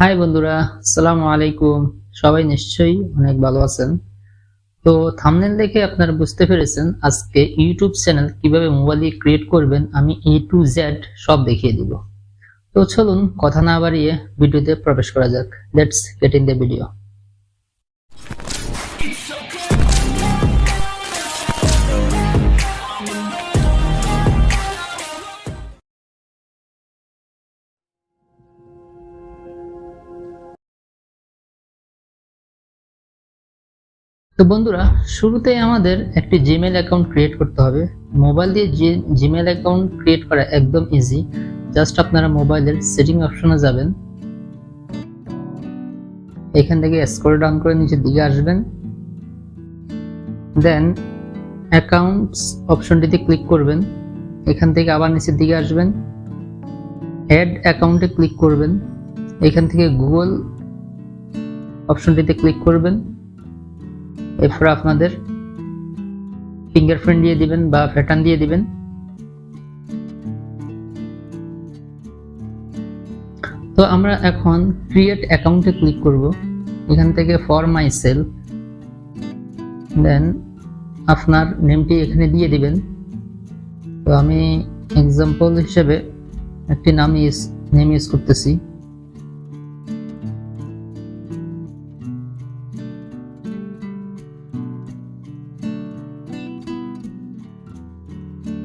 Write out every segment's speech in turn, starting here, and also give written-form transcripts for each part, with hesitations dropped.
High বন্ধুরা, আসসালামু আলাইকুম। সবাই নিশ্চয়ই অনেক ভালো আছেন। তো থাম্বনেল দেখে আপনারা বুঝতে পেরেছেন আজকে ইউটিউব চ্যানেল কিভাবে মোবাইলে ক্রিয়েট করবেন আমি A to Z সব দেখিয়ে দিব। তো চলুন কথা না বাড়িয়ে ভিডিওতে প্রবেশ করা যাক। Let's get in the video. তো বন্ধুরা, শুরুতেই আমাদের একটি জিমেইল অ্যাকাউন্ট ক্রিয়েট করতে হবে। মোবাইল দিয়ে জিমেইল অ্যাকাউন্ট ক্রিয়েট করা একদম ইজি। জাস্ট আপনারা মোবাইলের সেটিং অপশনে যাবেন, এখান থেকে স্ক্রল ডাউন করে নিচের দিকে আসবেন, দেন অ্যাকাউন্টস অপশনটিতে ক্লিক করবেন। এখান থেকে আবার নিচের দিকে আসবেন, অ্যাড অ্যাকাউন্টে ক্লিক করবেন। এখান থেকে গুগল অপশনটিতে ক্লিক করবেন। এরপর আপনাদের ফিঙ্গারপ্রিন্ট দিয়ে দিবেন বা প্যাটার্ন দিয়ে দিবেন। তো আমরা এখন ক্রিয়েট অ্যাকাউন্টে ক্লিক করব। এখান থেকে ফর মাই সেলফ, দেন আপনার নেমটি এখানে দিয়ে দিবেন। তো আমি এক্সাম্পল হিসেবে একটি নেম ইউজ করতেছি।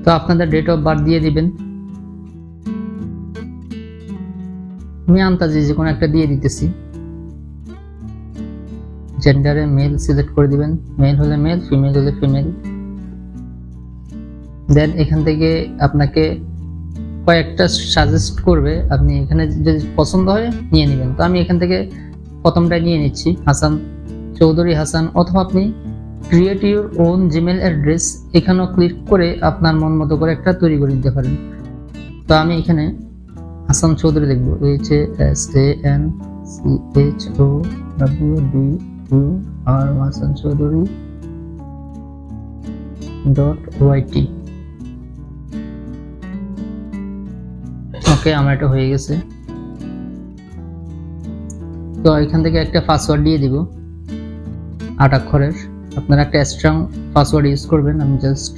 তো আপনাদের ডেট অফ বার্থ দিয়ে দিবেন। আমি আন্তাজে যে কোনো একটা দিয়ে দিতেছি। জেন্ডারে মেল সিলেক্ট করে দিবেন, মেল হলে মেল, ফিমেল হলে ফিমেল। দেন এখান থেকে আপনাকে কয়েকটা সাজেস্ট করবে, আপনি এখানে যদি পছন্দ হয় নিয়ে নেবেন। তো আমি এখান থেকে প্রথমটা নিয়ে নিচ্ছি, হাসান চৌধুরী হাসান। অথবা আপনি create your own Gmail address, এখানেও ক্লিক করে আপনার মন মতো করে একটা তৈরি করে নিতে পারেন। তো আমি এখানে হাসান চৌধুরী লিখবো, HASANCHOWDUR হাসান চৌধুরী .YT। ওকে, আমার এটা হয়ে গেছে। তো এখান থেকে একটা পাসওয়ার্ড দিয়ে দিব 8 অক্ষরের। আপনারা একটা স্ট্রং পাসওয়ার্ড ইউজ করবেন। আমি জাস্ট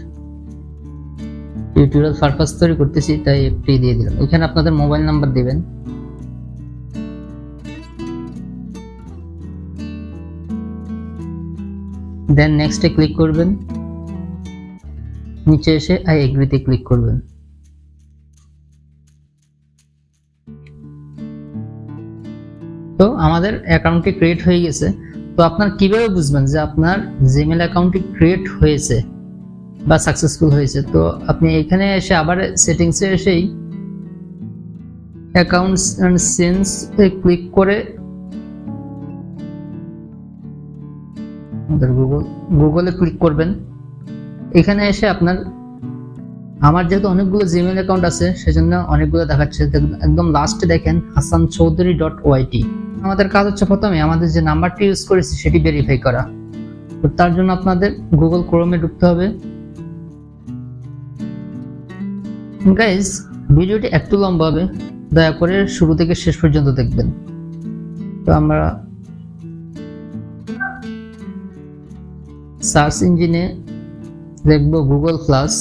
টিউটোরিয়াল পারপাস তৈরি করতেছি তাই একটি দিয়ে দিলাম। এখানে আপনাদের মোবাইল নাম্বার দিবেন। দেন নেক্সটে ক্লিক করবেন, নিচে এসে আই এগ্রিতে ক্লিক করবেন। তো আমাদের অ্যাকাউন্টটি ক্রিয়েট হয়ে গেছে। তো আপনার কিভাবে বুঝবেন যে আপনার জিমেইল অ্যাকাউন্টটি ক্রিয়েট হয়েছে বা সাকসেসফুল হয়েছে? তো আপনি এখানে এসে আবার সেটিংসে এসেই অ্যাকাউন্টস এন্ড সিন্স এ ক্লিক করে গুগলে ক্লিক করবেন। এখানে এসে আমার যেহেতু অনেকগুলো জিমেইল অ্যাকাউন্ট আছে সেজন্য অনেকগুলো দেখাচ্ছে। একদম লাস্টে দেখেন hasanchoudhury.yt। আমাদের কাজ হচ্ছে প্রথমে আমাদের যে নাম্বারটি ইউজ করেছি সেটি ভেরিফাই করা। তো তার জন্য আপনাদের গুগল ক্রোমে ঢুকতে হবে। গাইজ, ভিডিওটি একটু লম্বা হবে, দয়া করে শুরু থেকে শেষ পর্যন্ত দেখবেন। তো আমরা সার্চ ইঞ্জিনে দেখব গুগল প্লাস।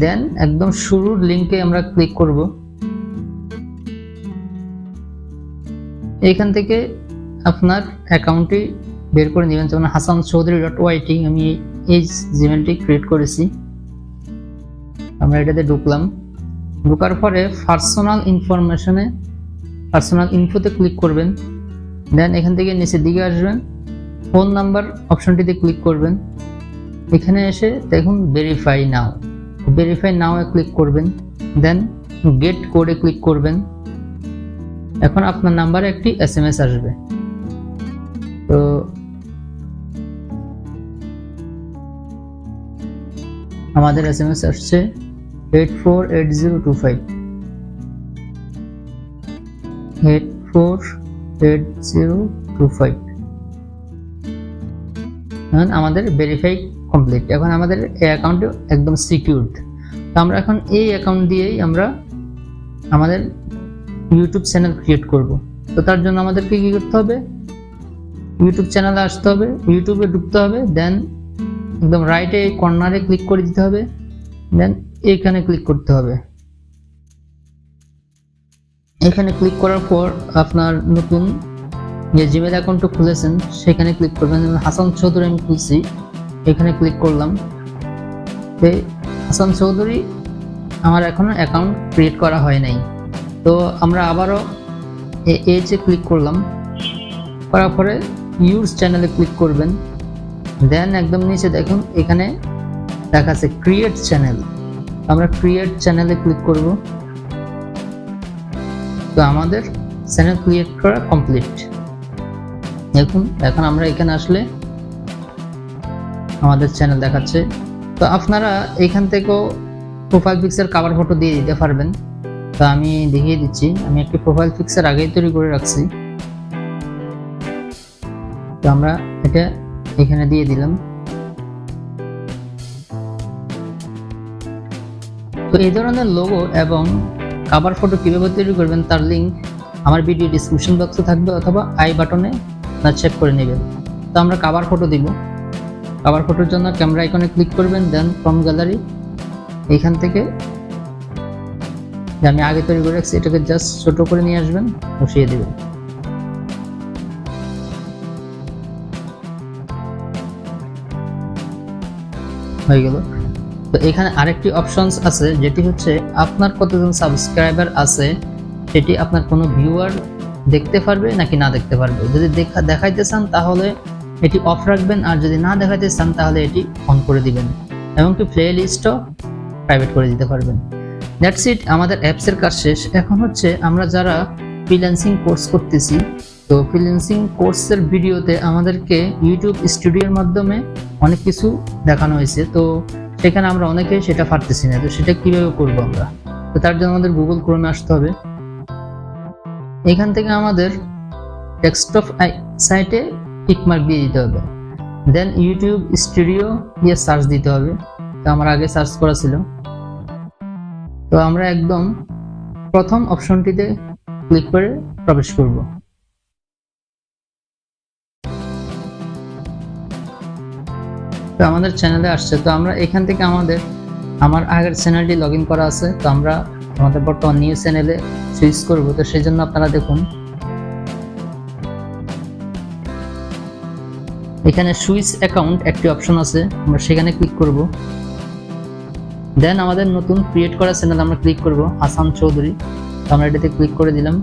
দেন একদম শুরুর লিংকে আমরা ক্লিক করব। এখান থেকে আপনার অ্যাকাউন্টটি বের করে নেবেন। যেমন hasanchoudhury.yt, আমি এই জিমেইলটি ক্রিয়েট করেছি। আমরা এটাতে ঢুকলাম। ঢোকার পরে পার্সোনাল ইনফোতে ক্লিক করবেন। দেন এখান থেকে নিচের দিকে আসবেন, ফোন নাম্বার অপশনটিতে ক্লিক করবেন। এখানে এসে দেখুন ভেরিফাই নাও এ ক্লিক করবেন। দেন গেট কোডে ক্লিক করবেন। এখন আপনার নাম্বারে একটি SMS আসবে। তো আমাদের SMS আসছে 848025। আমাদের ভেরিফাই কমপ্লিট। এখন আমাদের এই অ্যাকাউন্ট একদম সিকিউরড। তো আমরা এখন এই অ্যাকাউন্ট দিয়েই আমরা আমাদের ইউটিউব চ্যানেল ক্রিয়েট করব। তো তার জন্য আমাদেরকে কি করতে হবে, ইউটিউব চ্যানেলে আসতে হবে, ইউটিউবে ঢুকতে হবে, দেন একদম রাইটে কর্নারে ক্লিক করে দিতে হবে, দেন এখানে ক্লিক করতে হবে। এখানে ক্লিক করার পর আপনার নতুন যে জিমেল অ্যাকাউন্টটা খুলেছেন সেখানে ক্লিক করবেন। হাসান চৌধুরী আমি খুলছি, এখানে ক্লিক করলাম। হাসান চৌধুরী আমার এখনো অ্যাকাউন্ট ক্রিয়েট করা হয় নাই। তো আমরা আবারও এজে ক্লিক করলাম, করার পরে ইউজ চ্যানেলে ক্লিক করবেন। দেন একদম নিচে দেখুন এখানে দেখা আছে ক্রিয়েট চ্যানেল, আমরা ক্রিয়েট চ্যানেলে ক্লিক করব। তো আমাদের চ্যানেল ক্রিয়েট করা কমপ্লিট। এখন আমরা এখানে আসলে আমাদের চ্যানেল দেখাচ্ছে। তো আপনারা এখান থেকেও প্রোফাইল পিকচার কভার ফটো দিয়ে দিতে পারবেন। তো আমি দেখিয়ে দিচ্ছি, আমি একটি প্রোফাইল পিকচার আগেই তৈরি করে রাখছি। তো আমরা এটা এখানে দিয়ে দিলাম। তো এই ধরনের লোগো এবং কভার ফটো কিভাবে তৈরি করবেন তার লিংক আমার ভিডিও ডেসক্রিপশন বক্সে থাকবে অথবা আই বাটনে চেক করে নেবেন। তো আমরা কভার ফটো দিব। কভার ফটোর জন্য ক্যামেরা আইকনে ক্লিক করবেন, দেন ফ্রম গ্যালারি এখান থেকে আমি আগে তৈরি করে রাখছি এটাকে জাস্ট ছোট করে নিয়ে আসবেন, বসিয়ে দেবেন। হয়ে গেল। তো এখানে আরেকটি অপশনস আছে যেটি হচ্ছে আপনার কতজন সাবস্ক্রাইবার আছে সেটি আপনার কোনো ভিউয়ার দেখতে পারবে নাকি না দেখতে পারবে। যদি দেখাইতে চান তাহলে এটি অফ রাখবেন, আর যদি না দেখাইতে চান তাহলে এটি অন করে দিবেন, এমনকি প্লে লিস্টও প্রাইভেট করে দিতে পারবেন। দ্যাটস ইট, আমাদের অ্যাপসের কাজ শেষ। এখন হচ্ছে আমরা যারা ফ্রিল্যান্সিং কোর্স করতেছি, তো ফ্রিল্যান্সিং কোর্সের ভিডিওতে আমাদেরকে ইউটিউব স্টুডিওর মাধ্যমে অনেক কিছু দেখানো হয়েছে। তো সেখানে আমরা অনেকে সেটা পারতেছি না। তো সেটা কিভাবে করবো আমরা? তো তার জন্য আমাদের গুগল ক্রোমে আসতে হবে। এখান থেকে আমাদের ডেস্কটপ সাইটে টিকমার্ক দিয়ে দিতে হবে, দেন ইউটিউব স্টুডিও দিয়ে সার্চ দিতে হবে। তো আমার আগে সার্চ করা ছিল। তো আমরা একদম প্রথম অপশনটিতে ক্লিক করে প্রবেশ করব। তো আমাদের চ্যানেলে আসছে। তো আমরা এখান থেকে আমার আগের চ্যানেলটি লগ ইন করা আছে। তো আমরা আমাদের বর্তমান নিউ চ্যানেলে সুইচ করব। তো সেই জন্য আপনারা দেখুন এখানে সুইচ অ্যাকাউন্ট একটি অপশন আছে, আমরা সেখানে ক্লিক করব। দেন আমাদের নতুন ক্রিয়েট করা চ্যানেল আমরা ক্লিক করব, হাসান চৌধুরী। তো আমরা এটাতে ক্লিক করে দিলাম।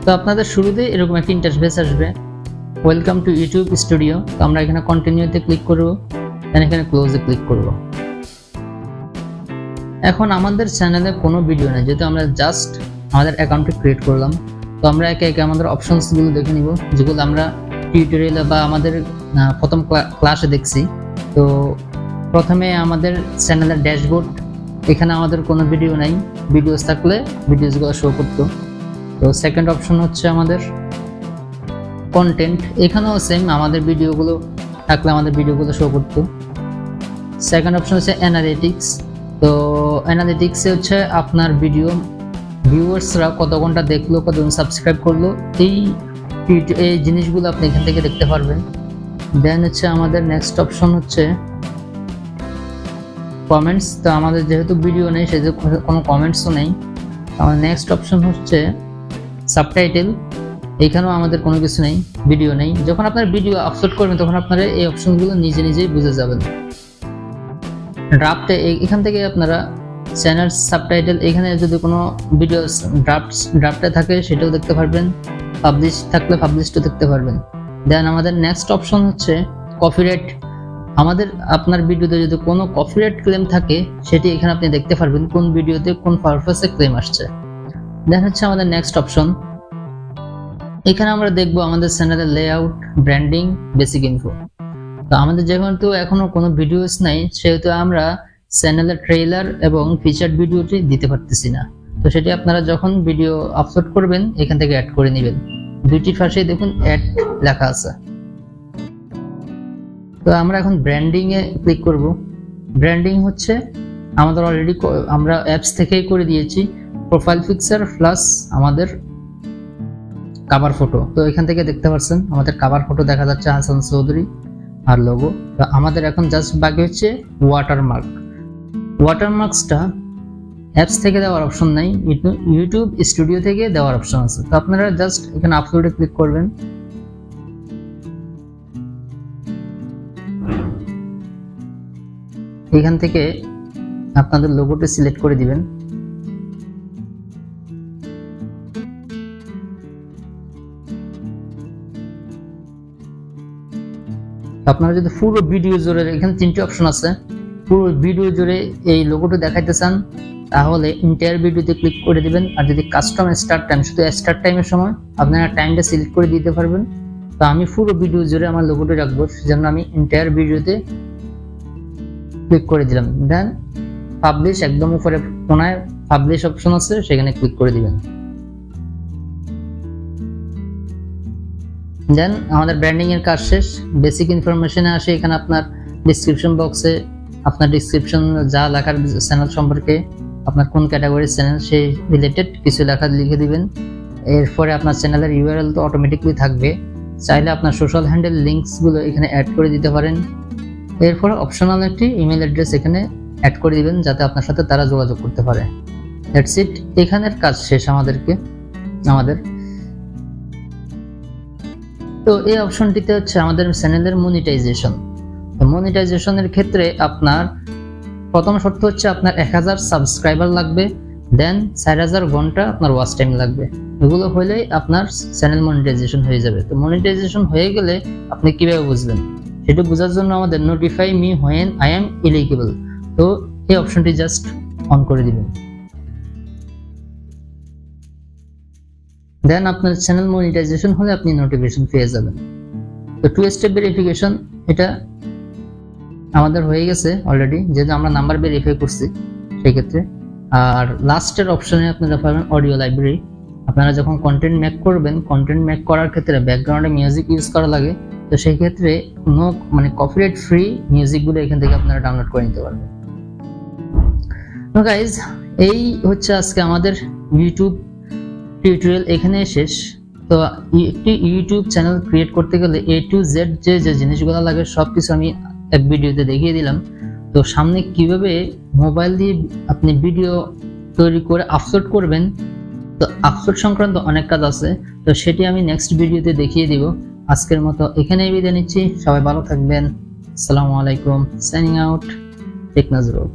তো আপনাদের শুরুতেই এরকম একটা ইন্টারফেস আসবে, ওয়েলকাম টু ইউটিউব স্টুডিও। তো আমরা এখানে কন্টিনিউতে ক্লিক করব, দেন এখানে ক্লোজে ক্লিক করব। এখন আমাদের চ্যানেলে কোনো ভিডিও নেই, যেহেতু আমরা জাস্ট আমাদের অ্যাকাউন্টটি ক্রিয়েট করলাম। তো আমরা একে একে আমাদের অপশনসগুলো দেখে নিব, যেগুলো আমরা টিউটোরিয়ালে বা আমাদের প্রথম ক্লাসে দেখছি। তো প্রথমে আমাদের চ্যানেলের ড্যাশবোর্ড, এখানে আমাদের কোনো ভিডিও নাই, ভিডিওস থাকলে ভিডিওসগুলো শো করতো। তো সেকেন্ড অপশন হচ্ছে আমাদের কন্টেন্ট, এখানেও সেম, আমাদের ভিডিওগুলো থাকলে আমাদের ভিডিওগুলো শো করতো। সেকেন্ড অপশন হচ্ছে অ্যানালিটিক্স। তো অ্যানালিটিক্সে হচ্ছে আপনার ভিডিও ভিউয়ার্সরা কত ঘন্টা দেখলো, কতজন সাবস্ক্রাইব করলো, এই জিনিসগুলো আপনি এখান থেকে দেখতে পারবেন। দেন হচ্ছে আমাদের নেক্সট অপশন হচ্ছে কমেন্টস। তো আমাদের যেহেতু ভিডিও নেই সেহেতু কোনো কমেন্টসও নেই। আমাদের নেক্সট অপশন হচ্ছে সাবটাইটেল, এইখানেও আমাদের কোনো কিছু নেই, ভিডিও নেই। যখন আপনার ভিডিও আপলোড করবেন তখন আপনারা এই অপশনগুলো নিজেই বুঝে যাবেন। ড্রাফটে এখান থেকে আপনারা চ্যানেল সাবটাইটেল, এখানে যদি কোনো ভিডিও ড্রাফটে থাকে সেটাও দেখতে পারবেন, পাবলিশ থাকলে পাবলিশটাও দেখতে পারবেন। দেন আমাদের নেক্সট অপশন হচ্ছে কপিরাইট। আপনার ভিডিওতে যদি কোনো কপিরাইট ক্লেম থাকে সেটি এখানে আপনি দেখতে পারবেন, কোন ভিডিওতে কোন পারপাসে ক্লেম আসছে। দেন হচ্ছে আমাদের নেক্সট অপশন, এখানে আমরা দেখবো আমাদের চ্যানেলের লেআউট, ব্র্যান্ডিং, বেসিক ইনফো। তো আমাদের যেহেতু এখনো কোনো ভিডিওস নাই সেহেতু আমরা চ্যানেলের ট্রেইলার এবং ফিচার্ড ভিডিওটি দিতে পারতেছি না। তো সেটি আপনারা যখন ভিডিও আপলোড করবেন এখান থেকে অ্যাড করে নেবেন। দুইটির পাশেই দেখুন অ্যাড লেখা আছে। তো আমরা এখন ব্র্যান্ডিং এ ক্লিক করব। ব্র্যান্ডিং হচ্ছে আমাদের অলরেডি আমরা অ্যাপস থেকেই করে দিয়েছি, প্রোফাইল পিকচার প্লাস আমাদের কভার ফটো। তো এখান থেকে দেখতে পাচ্ছেন আমাদের কভার ফটো দেখা যাচ্ছে হাসান চৌধুরী আর লোগো। তো আমাদের এখন জাস্ট বাকি হচ্ছে ওয়াটারমার্ক। ওয়াটারমার্কসটা অ্যাপস থেকে দেওয়ার অপশন নাই, ইউটিউব স্টুডিও থেকে দেওয়ার অপশন আছে। তো আপনারা জাস্ট এখানে আপলোডে ক্লিক করবেন। এখান থেকে আপনাদের লোগোটি সিলেক্ট করে দিবেন। আপনারা যদি পুরো ভিডিও জুড়ে, এখানে তিনটি অপশন আছে, পুরো ভিডিও জুড়ে এই লোগোটি দেখাইতে চান তাহলে এন্টায়ার ভিডিওতে ক্লিক করে দিবেন। আর যদি কাস্টম স্টার্ট টাইম, শুধু স্টার্ট টাইমের সময় আপনারা টাইমটা সিলেক্ট করে দিতে পারবেন। তো আমি পুরো ভিডিও জুড়ে আমার লোগোটি রাখবো, সেজন্য আমি এন্টায়ার ভিডিওতে ক্লিক করে দিলাম। দেন পাবলিশ, একদম উপরে কোনায় পাবলিশ অপশন আছে, সেখানে ক্লিক করে দিবেন। দেন আমাদের ব্র্যান্ডিং এর কাজ শেষ। বেসিক ইনফরমেশনে আসে, এখানে আপনার ডেসক্রিপশন বক্সে আপনার ডেসক্রিপশন যা লেখার চ্যানেল সম্পর্কে, আপনার কোন ক্যাটাগরির চ্যানেল সেই রিলেটেড কিছু লেখা লিখে দিবেন। এরপরে আপনার চ্যানেলের ইউআরএল তো অটোমেটিকলি থাকবে, চাইলে আপনার সোশ্যাল হ্যান্ডেল লিঙ্কসগুলো এখানে অ্যাড করে দিতে পারেন। এরপরে অপশনাল একটি ইমেল অ্যাড্রেস এখানে অ্যাড করে দিবেন যাতে আপনার সাথে তারা যোগাযোগ করতে পারে। দ্যাটস ইট, এখানের কাজ শেষ আমাদের। তো এই অপশনটিতে হচ্ছে আমাদের চ্যানেলের মনিটাইজেশন। মনিটাইজেশনের ক্ষেত্রে আপনার প্রথম শর্ত হচ্ছে আপনার 1000 সাবস্ক্রাইবার লাগবে, দেন 4000 ঘন্টা আপনার ওয়াচ টাইম লাগবে। এগুলো হলেই আপনার চ্যানেল মনিটাইজেশন হয়ে যাবে। তো মনিটাইজেশন হয়ে গেলে আপনি কিভাবে বুঝবেন সেটা বোঝার জন্য আমাদের notify me when I am eligible, তো এই অপশনটি জাস্ট অন করে দিবেন। দেন আপনার চ্যানেল মনিটাইজেশন হলে আপনি নোটিফিকেশন পেয়ে যাবেন। তো 2 স্টেপ ভেরিফিকেশন এটা আমাদের হয়ে গেছে অলরেডি, যেহেতু আমরা নাম্বার ভেরিফাই করছি সেই ক্ষেত্রে। আর লাস্টের অপশনে আপনারা পাবেন অডিও লাইব্রেরি। আপনারা যখন কন্টেন্ট মেক করবেন, কন্টেন্ট মেক করার ক্ষেত্রে ব্যাকগ্রাউন্ডে মিউজিক ইউজ করা লাগে, তো সেই ক্ষেত্রে কপিরাইট ফ্রি মিউজিকগুলো এখান থেকে আপনারা ডাউনলোড করে নিতে পারবেন। তো গাইজ, এই হচ্ছে আজকে আমাদের ইউটিউব টিউটোরিয়াল, এখানে শেষ। তো একটি ইউটিউব চ্যানেল ক্রিয়েট করতে গেলে A to Z যে জিনিসগুলো লাগে সবকিছু আমি এক ভিডিওতে দেখিয়ে দিলাম। তো সামনে কিভাবে মোবাইল দিয়ে আপনি ভিডিও তৈরি করে আপলোড করবেন, তো আপলোড সংক্রান্ত অনেক কাজ আছে, তো সেটি আমি নেক্সট ভিডিওতে দেখিয়ে দিব। আজকের মতো এখানেই বিদায় নিচ্ছি, সবাই ভালো থাকবেন। আসসালামু আলাইকুম, সাইনিং আউট, টেক নাজরুল।